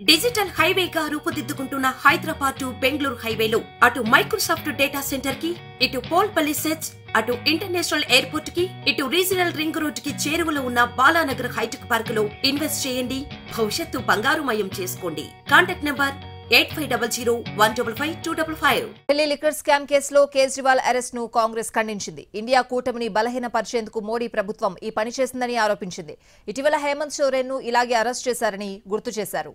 Digital హైవేగా రూపుదిద్దుకుంటున్న Hyderabad to Bengaluru హైవేలో అటు Microsoft data centre కి, ఇటు పోల్పల్లి సెట్స్, అటు ఇంటర్నేషనల్ ఎయిర్పోర్ట్ కి, ఇటు రీజనల్ రింగ్ రోడ్ కి చేరువలో ఉన్న బాలానగర్ హైటెక్ పార్క్ లో ఇన్వెస్ట్ చేయండి. భవిష్యత్తు బంగారుమయం చేసుకోండి. Contact number 8500155255. Delhi liquor scam కేసులో కేజ్రీవాల్ అరెస్ట్ ను కాంగ్రెస్ ఖండించింది. ఇండియా కూటమిని బలహీనపరిచేందుకు మోడీ ప్రభుత్వం ఈ పని చేసిందని ఆరోపించింది. ఇటీవల హేమంత్ సోరెన్ ను ఇలాగే అరెస్ట్ చేశారని గుర్తు చేశారు.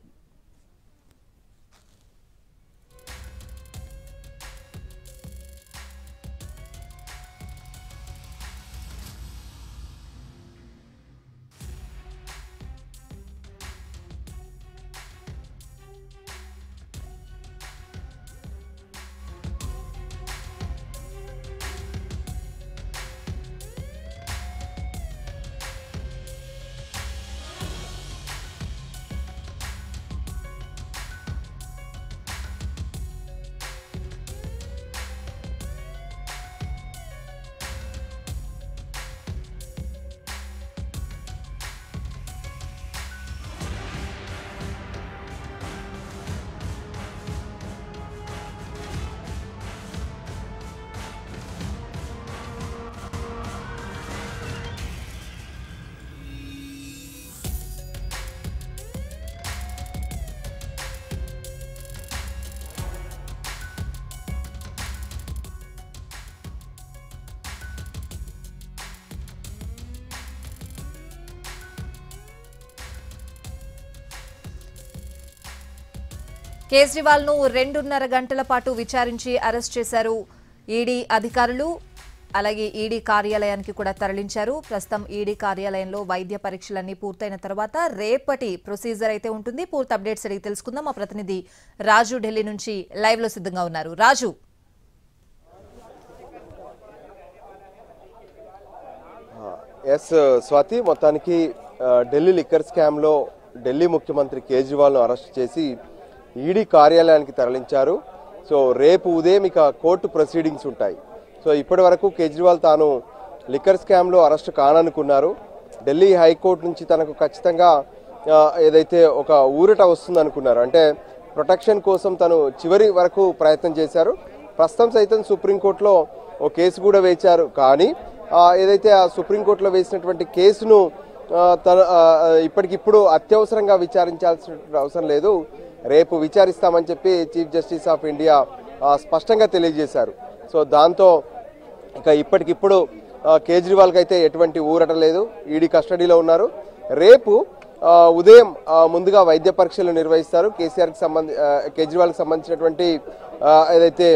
కేజ్రీవాల్ ను 2.5 గంటల పాటు విచారించి అరెస్ట్ చేశారు ఈడీ అధికారులు. అలాగే ఈడీ కార్యాలయానికి కూడా తరలించారు. ప్రస్తుతం ఈడీ కార్యాలయంలో వైద్య పరీక్షలన్నీ పూర్తయిన తర్వాత రేపటి ప్రొసీజర్ అయితే ఉంటుంది. పూర్తి అప్డేట్స్ అడిగి తెలుసుకుందాం. మా ప్రతినిధి రాజు ఢిల్లీ నుంచి లైవ్ లో సిద్ధంగా ఉన్నారు. రాజు, ఎస్ స్వాతి, మొత్తానికి ఢిల్లీ లిక్కర్ స్కామ్ లో ఢిల్లీ ముఖ్యమంత్రి కేజ్రీవాల్ ను అరెస్ట్ చేసి ఈడీ కార్యాలయానికి తరలించారు. సో రేపు ఉదయం ఇక కోర్టు ప్రొసీడింగ్స్ ఉంటాయి. సో ఇప్పటి వరకు కేజ్రీవాల్ తాను లిక్కర్ స్కామ్ లో అరెస్ట్ కాననుకున్నారు. ఢిల్లీ హైకోర్టు నుంచి తనకు ఖచ్చితంగా ఏదైతే ఒక ఊరట వస్తుంది అనుకున్నారు. అంటే ప్రొటెక్షన్ కోసం తను చివరి వరకు ప్రయత్నం చేశారు. ప్రస్తుతం సైతం సుప్రీంకోర్టులో ఓ కేసు కూడా వేశారు. కానీ ఏదైతే ఆ సుప్రీంకోర్టులో వేసినటువంటి కేసును తన ఇప్పటికిప్పుడు అత్యవసరంగా విచారించాల్సిన అవసరం లేదు, రేపు విచారిస్తామని చెప్పి చీఫ్ జస్టిస్ ఆఫ్ ఇండియా స్పష్టంగా తెలియజేశారు. సో దాంతో ఇక ఇప్పటికిప్పుడు కేజ్రీవాల్కి అయితే ఎటువంటి ఊరట లేదు. ఈడీ కస్టడీలో ఉన్నారు. రేపు ఉదయం ముందుగా వైద్య పరీక్షలు నిర్వహిస్తారు. కేజ్రీవాల్కి సంబంధించినటువంటి ఏదైతే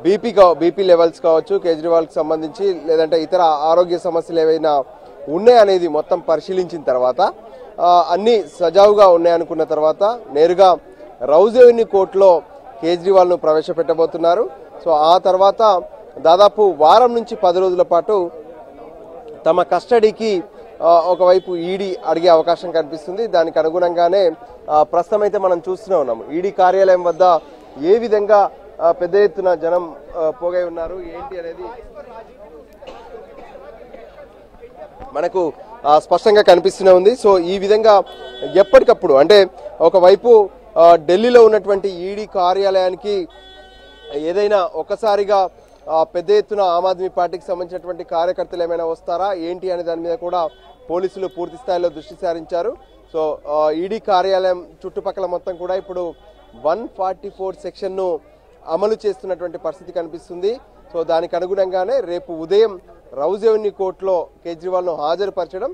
బీపీ లెవెల్స్ కావచ్చు, కేజ్రీవాల్కి సంబంధించి లేదంటే ఇతర ఆరోగ్య సమస్యలు ఏవైనా ఉన్నాయనేది మొత్తం పరిశీలించిన తర్వాత అన్ని సజావుగా ఉన్నాయనుకున్న తర్వాత నేరుగా రౌజ్ ఎవెన్యూ కోర్టులో కేజ్రీవాల్ను ప్రవేశపెట్టబోతున్నారు. సో ఆ తర్వాత దాదాపు వారం నుంచి 10 రోజుల పాటు తమ కస్టడీకి ఒకవైపు ఈడీ అడిగే అవకాశం కనిపిస్తుంది. దానికి అనుగుణంగానే ప్రస్తుతం అయితే మనం చూస్తూనే ఉన్నాము. ఈడీ కార్యాలయం వద్ద ఏ విధంగా పెద్ద ఎత్తున జనం పోగై ఉన్నారు ఏంటి అనేది మనకు స్పష్టంగా కనిపిస్తూనే ఉంది. సో ఈ విధంగా ఎప్పటికప్పుడు అంటే ఒకవైపు ఢిల్లీలో ఉన్నటువంటి ఈడీ కార్యాలయానికి ఏదైనా ఒకసారిగా పెద్ద ఎత్తున ఆమ్ ఆద్మీ పార్టీకి సంబంధించినటువంటి కార్యకర్తలు ఏమైనా వస్తారా ఏంటి అనే దాని మీద కూడా పోలీసులు పూర్తి స్థాయిలో దృష్టి సారించారు. సో ఈడీ కార్యాలయం చుట్టుపక్కల మొత్తం కూడా ఇప్పుడు 144 సెక్షన్ను అమలు చేస్తున్నటువంటి పరిస్థితి కనిపిస్తుంది. సో దానికి అనుగుణంగానే రేపు ఉదయం రౌజ్ ఎవెన్యూ కోర్టులో కేజ్రీవాల్ను హాజరుపరచడం,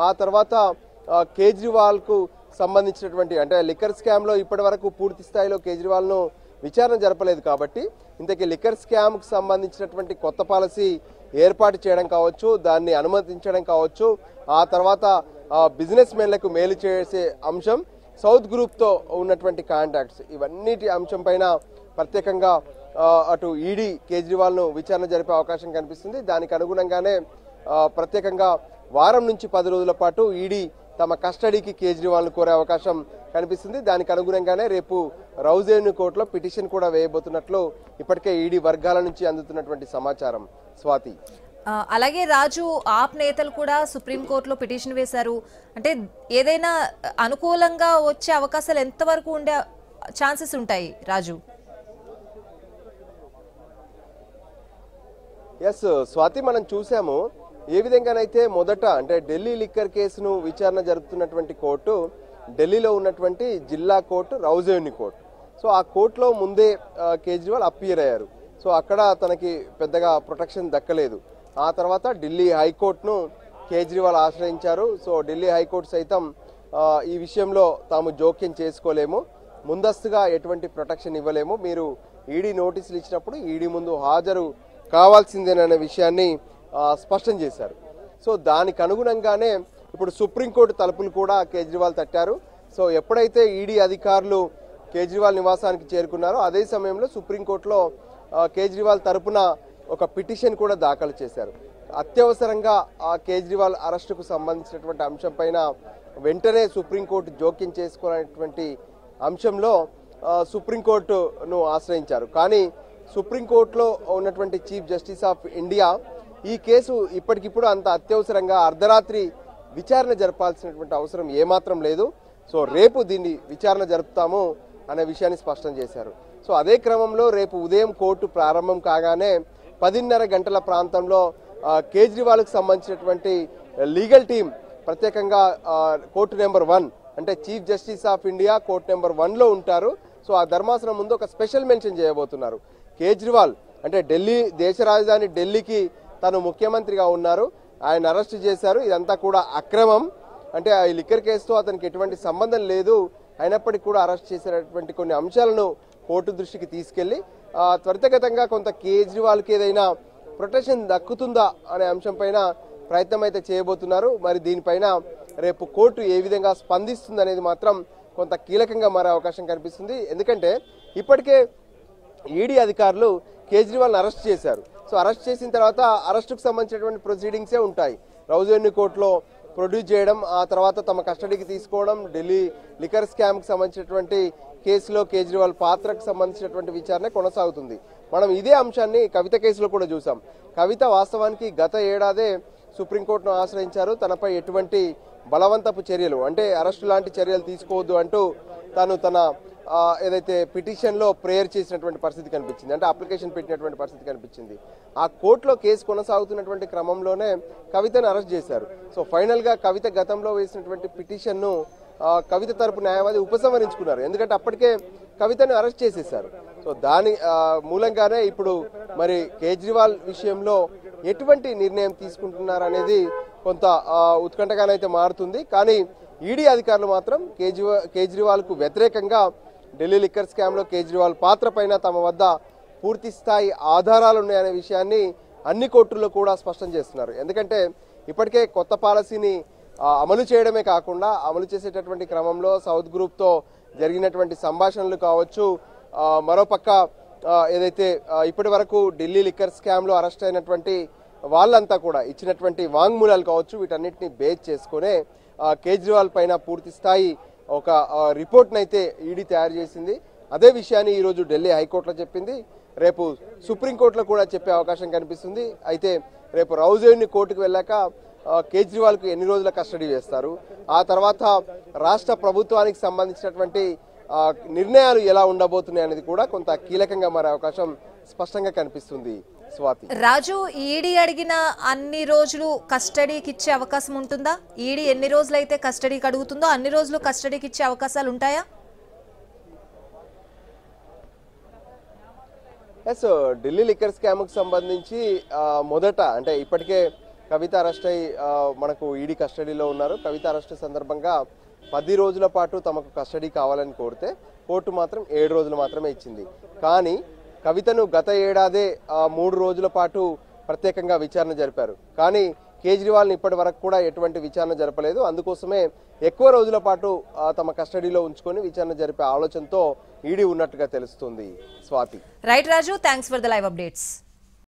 ఆ తర్వాత కేజ్రీవాల్కు సంబంధించినటువంటి అంటే లిక్కర్ స్కామ్లో ఇప్పటి వరకు పూర్తి స్థాయిలో కేజ్రీవాల్ను విచారణ జరపలేదు కాబట్టి ఇంతకీ లిక్కర్ స్కామ్కు సంబంధించినటువంటి కొత్త పాలసీ ఏర్పాటు చేయడం కావచ్చు, దాన్ని అనుమతించడం కావచ్చు, ఆ తర్వాత బిజినెస్ మెన్లకు మేలు చేసే అంశం, సౌత్ గ్రూప్తో ఉన్నటువంటి కాంటాక్ట్స్, ఇవన్నిటి అంశం పైన ప్రత్యేకంగా అటు ఈడీ కేజ్రీవాల్ను విచారణ జరిపే అవకాశం కనిపిస్తుంది. దానికి అనుగుణంగానే ప్రత్యేకంగా వారం నుంచి 10 రోజుల పాటు ఈడీ తమ కస్టడీకి కేజ్రీవాల్ను కోరే అవకాశం కనిపిస్తుంది. దానికి అనుగుణంగానే రేపు రౌజ్ ఎవెన్యూ కోర్టులో పిటిషన్ కూడా వేయబోతున్నట్లు ఇప్పటికే ఈడీ వర్గాల నుంచి అందుతున్నటువంటి సమాచారం. స్వాతి, అలాగే రాజు ఆప్ నేతలు కూడా సుప్రీంకోర్టులో పిటిషన్ వేశారు. అంటే ఏదైనా అనుకూలంగా వచ్చే అవకాశాలు ఎంతవరకు ఉండే ఛాన్సెస్ ఉంటాయి రాజు? ఎస్ స్వాతి, మనం చూసాము ఏ విధంగానైతే మొదట అంటే ఢిల్లీ లిక్కర్ కేసును విచారణ జరుపుతున్నటువంటి కోర్టు ఢిల్లీలో ఉన్నటువంటి జిల్లా court, Rouse Avenue court. So ఆ కోర్టులో ముందే కేజ్రీవాల్ అప్పీర్ అయ్యారు. సో అక్కడ తనకి పెద్దగా ప్రొటెక్షన్ దక్కలేదు. ఆ తర్వాత ఢిల్లీ హైకోర్టును కేజ్రీవాల్ ఆశ్రయించారు. సో ఢిల్లీ హైకోర్టు సైతం ఈ విషయంలో తాము జోక్యం చేసుకోలేము, ముందస్తుగా ఎటువంటి ప్రొటెక్షన్ ఇవ్వలేము, మీరు ఈడీ నోటీసులు ఇచ్చినప్పుడు ఈడీ ముందు హాజరు కావాల్సిందేననే విషయాన్ని స్పష్టం చేశారు. సో దానికి అనుగుణంగానే ఇప్పుడు సుప్రీంకోర్టు తలుపులు కూడా కేజ్రీవాల్ తట్టారు. సో ఎప్పుడైతే ఈడీ అధికారులు కేజ్రీవాల్ నివాసానికి చేరుకున్నారో అదే సమయంలో సుప్రీంకోర్టులో కేజ్రీవాల్ తరపున ఒక పిటిషన్ కూడా దాఖలు చేశారు. అత్యవసరంగా ఆ కేజ్రీవాల్ అరెస్టుకు సంబంధించినటువంటి అంశం పైన వెంటనే సుప్రీంకోర్టు జోక్యం చేసుకోవాలనేటువంటి అంశంలో సుప్రీంకోర్టును ఆశ్రయించారు. కానీ సుప్రీంకోర్టులో ఉన్నటువంటి చీఫ్ జస్టిస్ ఆఫ్ ఇండియా ఈ కేసు ఇప్పటికిప్పుడు అంత అత్యవసరంగా అర్ధరాత్రి విచారణ జరపాల్సినటువంటి అవసరం ఏమాత్రం లేదు, సో రేపు దీన్ని విచారణ జరుపుతాము అనే విషయాన్ని స్పష్టం చేశారు. సో అదే క్రమంలో రేపు ఉదయం కోర్టు ప్రారంభం కాగానే 10:30 గంటల ప్రాంతంలో కేజ్రీవాల్కి సంబంధించినటువంటి లీగల్ టీం ప్రత్యేకంగా కోర్టు నెంబర్ 1 అంటే chief justice of India court number 1లో ఉంటారు. సో ఆ ధర్మాసనం ముందు ఒక స్పెషల్ మెన్షన్ చేయబోతున్నారు. కేజ్రీవాల్ అంటే ఢిల్లీ, దేశ రాజధాని ఢిల్లీకి తను ముఖ్యమంత్రిగా ఉన్నారు, ఆయన అరెస్ట్ చేశారు, ఇదంతా కూడా అక్రమం, అంటే ఈ లిక్కర్ కేసుతో అతనికి ఎటువంటి సంబంధం లేదు, అయినప్పటికీ కూడా అరెస్ట్ చేసినటువంటి కొన్ని అంశాలను కోర్టు దృష్టికి తీసుకెళ్లి త్వరితగతంగా కొంత కేజ్రీవాల్కి ఏదైనా ప్రొటెక్షన్ దక్కుతుందా అనే అంశం పైన ప్రయత్నం అయితే చేయబోతున్నారు. మరి దీనిపైన రేపు కోర్టు ఏ విధంగా స్పందిస్తుంది అనేది మాత్రం కొంత కీలకంగా మారే అవకాశం కనిపిస్తుంది. ఎందుకంటే ఇప్పటికే ఈడీ అధికారులు కేజ్రీవాల్ని అరెస్ట్ చేశారు. సో అరెస్ట్ చేసిన తర్వాత అరెస్టుకు సంబంధించినటువంటి ప్రొసీడింగ్సే ఉంటాయి. రౌజ్ అవెన్యూ కోర్టులో ప్రొడ్యూస్ చేయడం, ఆ తర్వాత తమ కస్టడీకి తీసుకోవడం, ఢిల్లీ లిక్కర్ స్కామ్కి సంబంధించినటువంటి కేసులో కేజ్రీవాల్ పాత్రకు సంబంధించినటువంటి విచారణ కొనసాగుతుంది. మనం ఇదే అంశాన్ని కవిత కేసులో కూడా చూసాం. కవిత వాస్తవానికి గత ఏడాదే సుప్రీంకోర్టును ఆశ్రయించారు. తనపై ఎటువంటి బలవంతపు చర్యలు అంటే అరెస్టు లాంటి చర్యలు తీసుకోవద్దు అంటూ తాను తన ఏదైతే పిటిషన్లో ప్రేయర్ చేసినటువంటి పరిస్థితి కనిపించింది, అంటే అప్లికేషన్ పెట్టినటువంటి పరిస్థితి కనిపించింది. ఆ కోర్టులో కేసు కొనసాగుతున్నటువంటి క్రమంలోనే కవితను అరెస్ట్ చేశారు. సో ఫైనల్గా కవిత గతంలో వేసినటువంటి పిటిషన్ను కవిత తరపు న్యాయవాది ఉపసంహరించుకున్నారు, ఎందుకంటే అప్పటికే కవితను అరెస్ట్ చేసేశారు. సో దాని మూలంగానే ఇప్పుడు మరి కేజ్రీవాల్ విషయంలో ఎటువంటి నిర్ణయం తీసుకుంటున్నారు అనేది కొంత ఉత్కంఠగానైతే మారుతుంది. కానీ ఈడీ అధికారులు మాత్రం కేజ్రీవాల్కు వ్యతిరేకంగా ఢిల్లీ లిక్కర్ స్కామ్లో కేజ్రీవాల్ పాత్ర పైన తమ వద్ద పూర్తి స్థాయి ఆధారాలు ఉన్నాయనే విషయాన్ని అన్ని కోర్టుల్లో కూడా స్పష్టం చేస్తున్నారు. ఎందుకంటే ఇప్పటికే కొత్త పాలసీని అమలు చేయడమే కాకుండా అమలు చేసేటటువంటి క్రమంలో సౌత్ గ్రూప్తో జరిగినటువంటి సంభాషణలు కావచ్చు, మరోపక్క ఏదైతే ఇప్పటి వరకు ఢిల్లీ లిక్కర్ స్కామ్లో అరెస్ట్ అయినటువంటి వాళ్ళంతా కూడా ఇచ్చినటువంటి వాంగ్మూలాలు కావచ్చు, వీటన్నిటిని బేస్ చేసుకునే కేజ్రీవాల్ పైన పూర్తి స్థాయి ఒక రిపోర్ట్ని అయితే ఈడీ తయారు చేసింది. అదే విషయాన్ని ఈరోజు ఢిల్లీ హైకోర్టులో చెప్పింది, రేపు సుప్రీంకోర్టులో కూడా చెప్పే అవకాశం కనిపిస్తుంది. అయితే రేపు రౌజ్ అవెన్యూ కోర్టుకు వెళ్ళాక కేజ్రీవాల్కు ఎన్ని రోజుల కస్టడీ వేస్తారు, ఆ తర్వాత రాష్ట్ర ప్రభుత్వానికి సంబంధించినటువంటి నిర్ణయాలు ఎలా ఉండబోతున్నాయి అనేది కూడా కొంత కీలకంగా మారే అవకాశం స్పష్టంగా కనిపిస్తుంది. స్వాతి, రాజు, ఈడీ అడిగిన అన్ని రోజులు కస్టడీకి ఇచ్చే అవకాశం ఉంటుందా? ఈడీ ఎన్ని రోజులు అయితే కస్టడీకి అడుగుతుందో అన్ని రోజులు కస్టడీకి ఇచ్చే అవకాశాలు ఉంటాయా? ఎస్, ఢిల్లీ లిక్కర్ స్కామ్కి సంబంధించి మొదట అంటే ఇప్పటికే కవిత అరెస్ట్ అయ్యి మనకు ఈడీ కస్టడీలో ఉన్నారు. కవిత అరెస్ట్ సందర్భంగా 10 రోజుల పాటు తమకు కస్టడీ కావాలని కోరితే కోర్టు మాత్రం 7 రోజులు మాత్రమే ఇచ్చింది. కానీ కవితను గత ఏడాదే 3 రోజుల పాటు ప్రత్యేకంగా విచారణ జరిపారు. కానీ కేజ్రీవాల్ని ఇప్పటి వరకు కూడా ఎటువంటి విచారణ జరపలేదు. అందుకోసమే ఎక్కువ రోజుల పాటు తమ కస్టడీలో ఉంచుకొని విచారణ జరిపే ఆలోచనతో ఈడీ ఉన్నట్టుగా తెలుస్తుంది. Swathi, right Raju, thanks for the live updates.